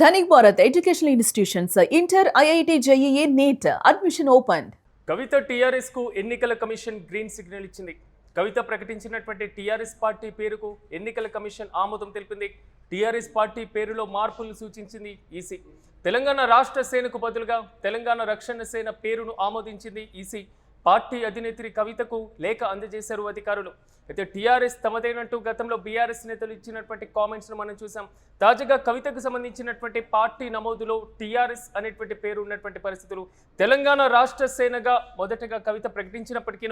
Dhanik Bharat educational institutions inter IIT JEE NEET admission open. Kavitha TRS కు ఎన్నికల commission green signal ఇచ్చింది. కవిత ప్రకటించినటువంటి టీఆర్ఎస్ పార్టీ పేరుకు ఎన్నికల కమిషన్ ఆమోదం తెలిపింది. టీఆర్ఎస్ పార్టీ పేరులో మార్పులు సూచించింది ఈసీ. తెలంగాణ రాష్ట్ర సేనకు బదులుగా తెలంగాణ రక్షణ సేన పేరును ఆమోదించింది ఈసీ. పార్టీ అధినేత్రి కవితకు లేఖ అందజేశారు అధికారులు. అయితే టీఆర్ఎస్ తమదేనంటూ గతంలో బీఆర్ఎస్ నేతలు ఇచ్చినటువంటి కామెంట్స్ను మనం చూసాం. తాజాగా కవితకు సంబంధించినటువంటి పార్టీ నమోదులో టీఆర్ఎస్ అనేటువంటి పేరు ఉన్నటువంటి పరిస్థితులు. తెలంగాణ రాష్ట్ర సేనగా మొదటగా కవిత ప్రకటించినప్పటికీ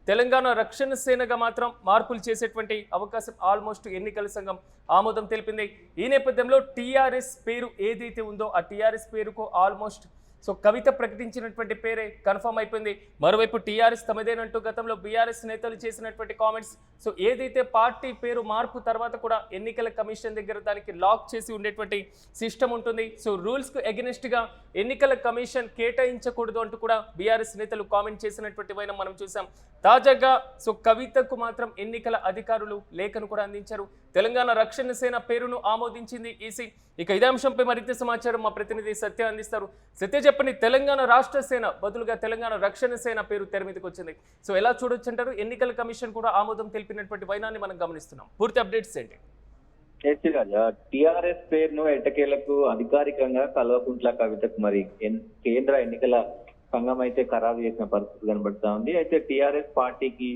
తెలంగాణ రక్షణ సేనగా మాత్రం మార్పులు చేసేటువంటి అవకాశం ఆల్మోస్ట్ ఎన్నికల సంఘం ఆమోదం తెలిపింది. ఈ నేపథ్యంలో టీఆర్ఎస్ పేరు ఏదైతే ఉందో ఆ టీఆర్ఎస్ పేరుకు ఆల్మోస్ట్ కవిత ప్రకటించినటువంటి పేరే కన్ఫర్మ్ అయిపోయింది. మరోవైపు టీఆర్ఎస్ తమదేనంటూ గతంలో బీఆర్ఎస్ నేతలు చేసినటువంటి కామెంట్స్ ఏదైతే పార్టీ పేరు మార్పు తర్వాత కూడా ఎన్నికల కమిషన్ దగ్గర దానికి లాక్ చేసి ఉండేటువంటి సిస్టమ్ ఉంటుంది. రూల్స్కు ఎగెనిస్ట్గా ఎన్నికల కమిషన్ కేటాయించకూడదు అంటూ కూడా బీఆర్ఎస్ నేతలు కామెంట్ చేసినటువంటి వైన మనం చూసాం. తాజాగా కవితకు మాత్రం ఎన్నికల అధికారులు లేఖను కూడా అందించారు. తెలంగాణ రక్షణ సేన పేరును ఆమోదించింది ఈసీ. ఇక ఇదే అంశంపై మరింత సమాచారం మా ప్రతినిధి సత్య అందిస్తారు. సత్య చెప్పండి, తెలంగాణ రాష్ట్ర సేన బదులుగా తెలంగాణ రక్షణ సేన పేరు తెర మీదకి వచ్చింది. ఎలా చూడొచ్చు అంటారు? ఎన్నికల కమిషన్ కూడా ఆమోదం తెలిపినటువంటి వైనాన్ని మనం గమనిస్తున్నాం. పూర్తి అప్డేట్స్ ఏంటి? టిఆర్ఎస్ పేరును ఎట్టకేలకు అధికారికంగా కల్వకుంట్ల కవితకు మరి కేంద్ర ఎన్నికల సంఘం అయితే ఖరారు చేసిన పరిస్థితి కనబడతా ఉంది. అయితే టిఆర్ఎస్ పార్టీకి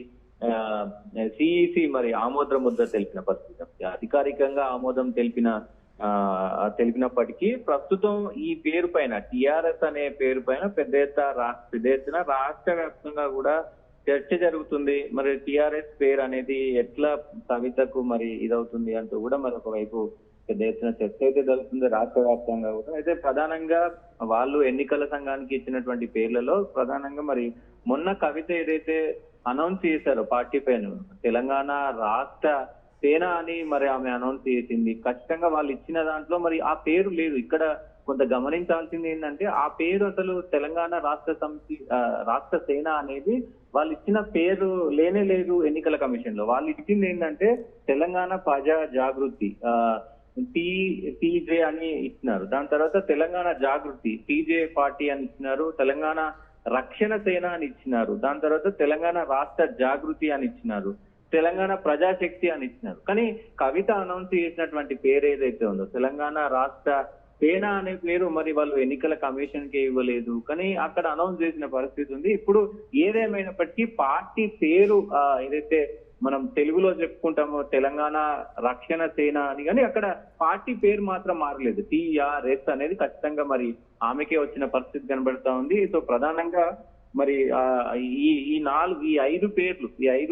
సిఈసి మరి ఆమోద ముద్ర తెలిపిన పరిస్థితి. అధికారికంగా ఆమోదం తెలిపినప్పటికీ ప్రస్తుతం ఈ పేరు పైన టిఆర్ఎస్ అనే పేరు పైన పెద్ద ఎత్తున రాష్ట్ర వ్యాప్తంగా కూడా చర్చ జరుగుతుంది. మరి టిఆర్ఎస్ పేరు అనేది ఎట్లా కవితకు మరి ఇదవుతుంది అంటూ కూడా మరి ఒకవైపు పెద్ద ఎత్తున చర్చ అయితే జరుగుతుంది రాష్ట్ర వ్యాప్తంగా కూడా. అయితే ప్రధానంగా వాళ్ళు ఎన్నికల సంఘానికి ఇచ్చినటువంటి పేర్లలో ప్రధానంగా మరి మొన్న కవిత ఏదైతే అనౌన్స్ చేశారో పార్టీ పైన తెలంగాణ రాష్ట్ర సేన అని మరి ఆమె అనౌన్స్ చేసింది. ఖచ్చితంగా వాళ్ళు ఇచ్చిన దాంట్లో మరి ఆ పేరు లేదు. ఇక్కడ కొంత గమనించాల్సింది ఏంటంటే ఆ పేరు అసలు తెలంగాణ రాష్ట్ర సమితి రాష్ట్ర సేన అనేది వాళ్ళు ఇచ్చిన పేరు లేనే లేదు. ఎన్నికల కమిషన్ లో వాళ్ళు ఇచ్చింది ఏంటంటే తెలంగాణ ప్రజా జాగృతి టీజే అని ఇచ్చినారు. దాని తర్వాత తెలంగాణ జాగృతి టీజే పార్టీ అని ఇచ్చినారు. తెలంగాణ రక్షణ సేన అని ఇచ్చినారు. దాని తర్వాత తెలంగాణ రాష్ట్ర జాగృతి అని ఇచ్చినారు. తెలంగాణ ప్రజాశక్తి అని ఇచ్చినారు. కానీ కవిత అనౌన్స్ చేసినటువంటి పేరు ఏదైతే ఉందో తెలంగాణ రాష్ట్ర సేన అనే పేరు మరి వాళ్ళు ఎన్నికల కమిషన్ కి ఇవ్వలేదు. కానీ అక్కడ అనౌన్స్ చేసిన పరిస్థితి ఉంది. ఇప్పుడు ఏదేమైనప్పటికీ పార్టీ పేరు ఏదైతే మనం తెలుగులో చెప్పుకుంటామో తెలంగాణ రక్షణ సేన అని, కానీ అక్కడ పార్టీ పేరు మాత్రం మారలేదు. టిఆర్ఎస్ అనేది ఖచ్చితంగా మరి ఆమెకే వచ్చిన పరిస్థితి కనబడతా ఉంది. ప్రధానంగా మరి ఈ ఐదు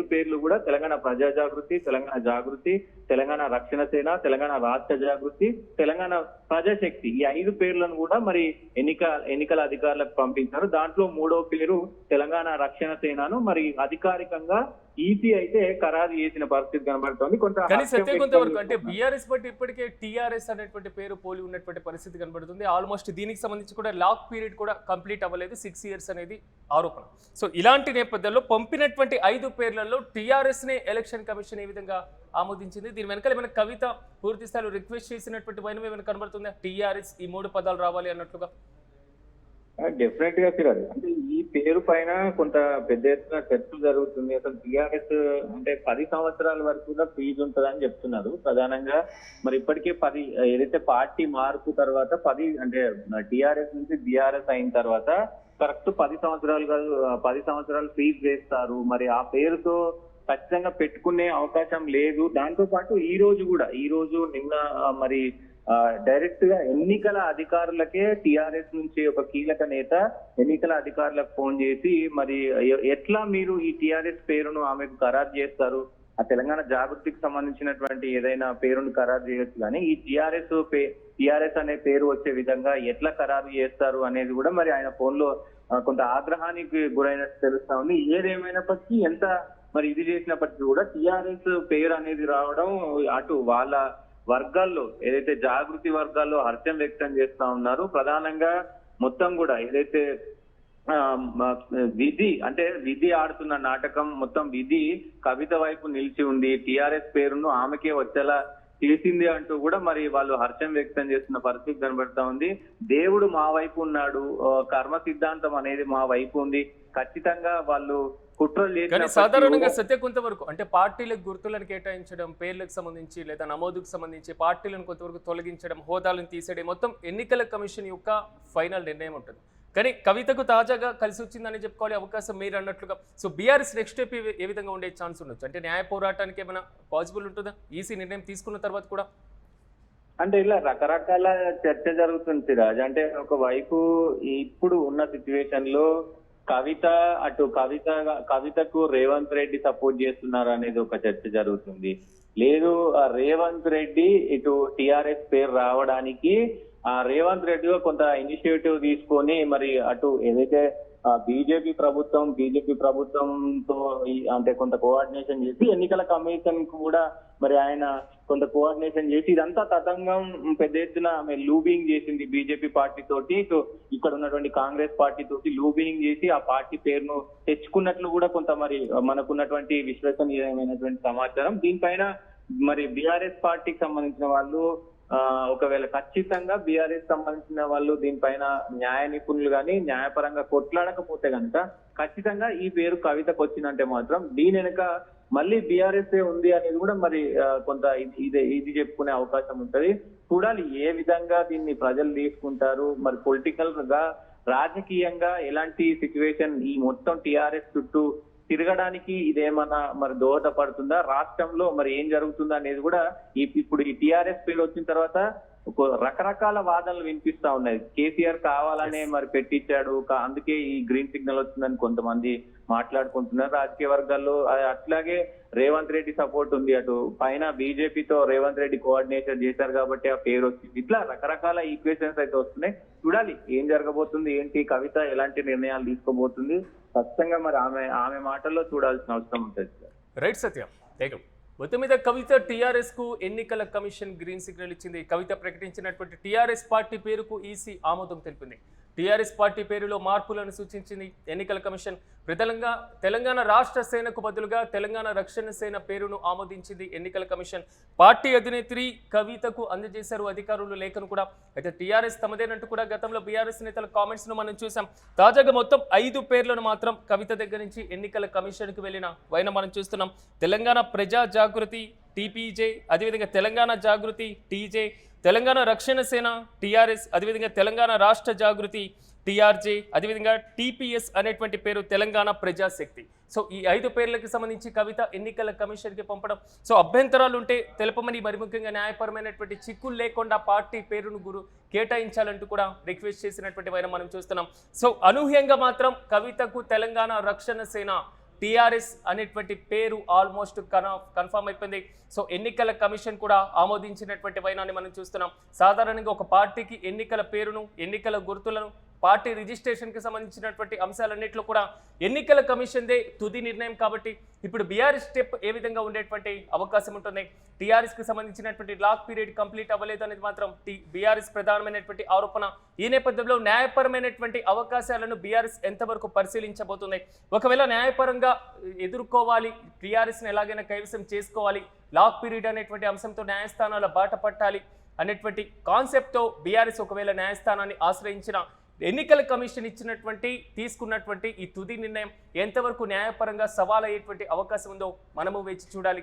పేర్లు కూడా తెలంగాణ ప్రజా జాగృతి, తెలంగాణ జాగృతి, తెలంగాణ రక్షణ సేన, తెలంగాణ రాష్ట్ర జాగృతి, తెలంగాణ ప్రజాశక్తి, ఈ 5 పేర్లను కూడా మరి ఎన్నికల అధికారులకు పంపించారు. దాంట్లో 3వ పేరు తెలంగాణ రక్షణ సేనను మరి అధికారికంగా ఈసీ అయితే ఖరారు చేసిన పరిస్థితి కనబడుతోంది. కొంతవరకు అంటే బీఆర్ఎస్ బట్టి ఇప్పటికే టీఆర్ఎస్ అనేటువంటి పేరు పోలి ఉన్నటువంటి పరిస్థితి కనబడుతుంది. ఆల్మోస్ట్ దీనికి సంబంధించి కూడా లాక్ పీరియడ్ కూడా కంప్లీట్ అవ్వలేదు. 6 years అనేది ఆరోపణ. ఇలాంటి నేపథ్యంలో పంపినటువంటి 5 పేర్లలో టీఆర్ఎస్ నే ఎలక్షన్ కమిషన్ ఏ విధంగా ఆమోదించింది? దీని వెనకాల ఏమైనా కవిత పూర్తి స్థాయిలో రిక్వెస్ట్ చేసినటువంటి వైనం ఏమైనా కనబడుతుందా? టీఆర్ఎస్ ఈ 3 పదాలు రావాలి అన్నట్లుగా. డెఫినెట్ గా ఫిరాదు. అంటే ఈ పేరు పైన కొంత పెద్ద ఎత్తున చర్చలు జరుగుతుంది. అసలు టీఆర్ఎస్ అంటే 10 సంవత్సరాల వరకు కూడా ఫీజు ఉంటుందని చెప్తున్నారు. ప్రధానంగా మరి ఇప్పటికే 10 ఏదైతే పార్టీ మార్పు తర్వాత 10 అంటే టీఆర్ఎస్ నుంచి బీఆర్ఎస్ అయిన తర్వాత కరెక్ట్ 10 సంవత్సరాలు కాదు 10 సంవత్సరాలు ఫీజు వేస్తారు. మరి ఆ పేరుతో ఖచ్చితంగా పెట్టుకునే అవకాశం లేదు. దాంతో పాటు ఈ రోజు నిన్న మరి డైరెక్ట్ గా ఎన్నికల అధికారులకే టిఆర్ఎస్ నుంచి ఒక కీలక నేత ఎన్నికల అధికారులకు ఫోన్ చేసి మరి ఎట్లా మీరు ఈ టిఆర్ఎస్ పేరును ఆమెకు ఖరారు చేస్తారు, ఆ తెలంగాణ జాగృతికి సంబంధించినటువంటి ఏదైనా పేరును ఖరారు చేయొచ్చు, కానీ ఈ టిఆర్ఎస్ అనే పేరు వచ్చే విధంగా ఎట్లా ఖరారు చేస్తారు అనేది కూడా మరి ఆయన ఫోన్ లో కొంత ఆగ్రహానికి గురైనట్టు తెలుస్తా ఉంది. ఏదేమైనప్పటికీ ఎంత మరి ఇది చేసినప్పటికీ కూడా టిఆర్ఎస్ పేరు అనేది రావడం అటు వాళ్ళ వర్గాల్లో ఏదైతే జాగృతి వర్గాల్లో హర్షం వ్యక్తం చేస్తా ఉన్నారు. ప్రధానంగా మొత్తం కూడా ఏదైతే విధి ఆడుతున్న నాటకం మొత్తం విధి కవిత వైపు నిలిచి ఉంది. టిఆర్ఎస్ పేరును ఆమెకే వచ్చేలా చేసింది అంటూ కూడా మరి వాళ్ళు హర్షం వ్యక్తం చేస్తున్న పరిస్థితి కనబడతా ఉంది. దేవుడు మా వైపు ఉన్నాడు, కర్మ సిద్ధాంతం అనేది మా వైపు ఉంది, ఖచ్చితంగా వాళ్ళు కుట్రలు కానీ చేసిన సాధారణంగా సత్య కొంతవరకు అంటే పార్టీలకు గుర్తులను కేటాయించడం, పేర్లకు సంబంధించి లేదా నమోదుకు సంబంధించి పార్టీలను కొంతవరకు తొలగించడం, హోదాలను తీసేయడం మొత్తం ఎన్నికల కమిషన్ యొక్క ఫైనల్ నిర్ణయం ఉంటుంది. కానీ కవితకు తాజాగా కలిసి వచ్చిందని చెప్పుకోవాలి అవకాశం మీరు అన్నట్లుగా. సో బీఆర్ఎస్ నెక్స్ట్ స్టెప్ ఏ విధంగా ఉండే ఛాన్స్ ఉండొచ్చు? అంటే న్యాయ పోరాటానికి ఏమైనా పాసిబుల్ ఉంటుందా ఈసీ నిర్ణయం తీసుకున్న తర్వాత కూడా? అంటే ఇలా రకరకాల చర్చ జరుగుతుంది సిరాజ్. అంటే ఒకవైపు ఇప్పుడు ఉన్న సిచ్యువేషన్ లో కవితకు రేవంత్ రెడ్డి సపోర్ట్ చేస్తున్నారు అనేది ఒక చర్చ జరుగుతుంది. లేదు రేవంత్ రెడ్డి ఇటు టిఆర్ఎస్ పేరు రావడానికి రేవంత్ రెడ్డి కొంత ఇనిషియేటివ్ తీసుకొని మరి అటు ఏదైతే బీజేపీ ప్రభుత్వంతో అంటే కొంత కోఆర్డినేషన్ చేసి ఎన్నికల కమిషన్ కూడా మరి ఆయన కొంత కోఆర్డినేషన్ చేసి ఇదంతా తతంగం పెద్ద ఎత్తున లూబింగ్ చేసింది బీజేపీ పార్టీ తోటి. సో ఇక్కడ ఉన్నటువంటి కాంగ్రెస్ పార్టీ తోటి లూబింగ్ చేసి ఆ పార్టీ పేరును తెచ్చుకున్నట్లు కూడా కొంత మరి మనకున్నటువంటి విశ్వసనీయమైనటువంటి సమాచారం. దీనిపైన మరి బీఆర్ఎస్ పార్టీకి సంబంధించిన వాళ్ళు ఒకవేళ ఖచ్చితంగా బీఆర్ఎస్ సంబంధించిన వాళ్ళు దీనిపైన న్యాయ నిపుణులు కానీ న్యాయపరంగా కొట్లాడకపోతే కనుక ఖచ్చితంగా ఈ పేరు కవితకు వచ్చిందంటే మాత్రం దీని వెనుక మళ్ళీ బీఆర్ఎస్ ఉంది అనేది కూడా మరి కొంత ఇది చెప్పుకునే అవకాశం ఉంటది. చూడాలి ఏ విధంగా దీన్ని ప్రజలు తీసుకుంటారు, మరి పొలిటికల్ గా రాజకీయంగా ఎలాంటి సిచ్యువేషన్ ఈ మొత్తం టిఆర్ఎస్ చుట్టూ తిరగడానికి ఇదేమన్నా మరి దోహదపడుతుందా, రాష్ట్రంలో మరి ఏం జరుగుతుందా అనేది కూడా ఇప్పుడు ఈ టిఆర్ఎస్ పేరు వచ్చిన తర్వాత రకరకాల వాదనలు వినిపిస్తా ఉన్నాయి. కేసీఆర్ కావాలనే మరి పెట్టించాడు, అందుకే ఈ గ్రీన్ సిగ్నల్ వచ్చిందని కొంతమంది మాట్లాడుకుంటున్నారు రాజకీయ వర్గాల్లో. అట్లాగే రేవంత్ రెడ్డి సపోర్ట్ ఉంది, అటు పైన బీజేపీతో రేవంత్ రెడ్డి కోఆర్డినేషన్ చేశారు కాబట్టి ఆ పేరు వచ్చింది. ఇట్లా రకరకాల ఈక్వేషన్స్ అయితే వస్తున్నాయి. చూడాలి ఏం జరగబోతుంది, ఏంటి కవిత ఎలాంటి నిర్ణయాలు తీసుకోబోతుంది. ఖచ్చితంగా మరి ఆమె మాటల్లో చూడాల్సిన అవసరం ఉంటుంది. రైట్ సత్య, థాంక్యూ. మొత్తం మీద కవిత టీఆర్ఎస్ కు ఎన్నికల కమిషన్ గ్రీన్ సిగ్నల్ ఇచ్చింది. కవిత ప్రకటించినటువంటి టీఆర్ఎస్ పార్టీ పేరుకు ఈసీ ఆమోదం తెలిపింది. టీఆర్ఎస్ పార్టీ పేరులో మార్పులను సూచించింది ఎన్నికల కమిషన్. తెలంగాణ రాష్ట్ర సేనకు బదులుగా తెలంగాణ రక్షణ సేన పేరును ఆమోదించింది ఎన్నికల కమిషన్. పార్టీ అధినేత్రి కవితకు అందజేశారు అధికారులు లేఖను కూడా. అయితే టీఆర్ఎస్ తమదేనంటూ కూడా గతంలో బీఆర్ఎస్ నేతల కామెంట్స్ ను మనం చూసాం. తాజాగా మొత్తం 5 పేర్లను మాత్రం కవిత దగ్గర నుంచి ఎన్నికల కమిషన్ కు వెళ్లిన వైన మనం చూస్తున్నాం. తెలంగాణ ప్రజా జాగృతి టీపీజే, అదేవిధంగా తెలంగాణ జాగృతి టీజే, తెలంగాణ రక్షణ సేన టీఆర్ఎస్, అదేవిధంగా తెలంగాణ రాష్ట్ర జాగృతి టీఆర్జే, అదేవిధంగా టీపీఎస్ అనేటువంటి పేరు తెలంగాణ ప్రజాశక్తి. సో ఈ 5 పేర్లకు సంబంధించి కవిత ఎన్నికల కమిషన్కి పంపడం, సో అభ్యంతరాలు ఉంటే తెలపమని, మరి ముఖ్యంగా న్యాయపరమైనటువంటి చిక్కులు లేకుండా పార్టీ పేరును కేటాయించాలంటూ కూడా రిక్వెస్ట్ చేసినటువంటి వైన మనం చూస్తున్నాం. సో అనూహ్యంగా మాత్రం కవితకు తెలంగాణ రక్షణ సేన టీఆర్ఎస్ అనేటువంటి పేరు ఆల్మోస్ట్ కన్ఫర్మ్ అయిపోయింది. సో ఎన్నికల కమిషన్ కూడా ఆమోదించినటువంటి వైనాన్ని మనం చూస్తున్నాం. సాధారణంగా ఒక పార్టీకి ఎన్నికల పేరును, ఎన్నికల గుర్తులను, పార్టీ రిజిస్ట్రేషన్కి సంబంధించినటువంటి అంశాలన్నింటిలో కూడా ఎన్నికల కమిషన్దే తుది నిర్ణయం. కాబట్టి ఇప్పుడు బీఆర్ఎస్ స్టెప్ ఏ విధంగా ఉండేటువంటి అవకాశం ఉంటుంది? టీఆర్ఎస్కి సంబంధించినటువంటి లాక్ పీరియడ్ కంప్లీట్ అవ్వలేదు అనేది మాత్రం బీఆర్ఎస్ ప్రధానమైనటువంటి ఆరోపణ. ఈ నేపథ్యంలో న్యాయపరమైనటువంటి అవకాశాలను బీఆర్ఎస్ ఎంతవరకు పరిశీలించబోతుంది? ఒకవేళ న్యాయపరంగా ఎదుర్కోవాలి, టీఆర్ఎస్ని ఎలాగైనా కైవసం చేసుకోవాలి, లాక్ పీరియడ్ అనేటువంటి అంశంతో న్యాయస్థానాల బాట పట్టాలి అనేటువంటి కాన్సెప్ట్తో బీఆర్ఎస్ ఒకవేళ న్యాయస్థానాన్ని ఆశ్రయించిన ఎన్నికల కమిషన్ తీసుకున్నటువంటి ఈ తుది నిర్ణయం ఎంతవరకు న్యాయపరంగా సవాల్ అయ్యేటువంటి అవకాశం ఉందో మనము వేచి చూడాలి.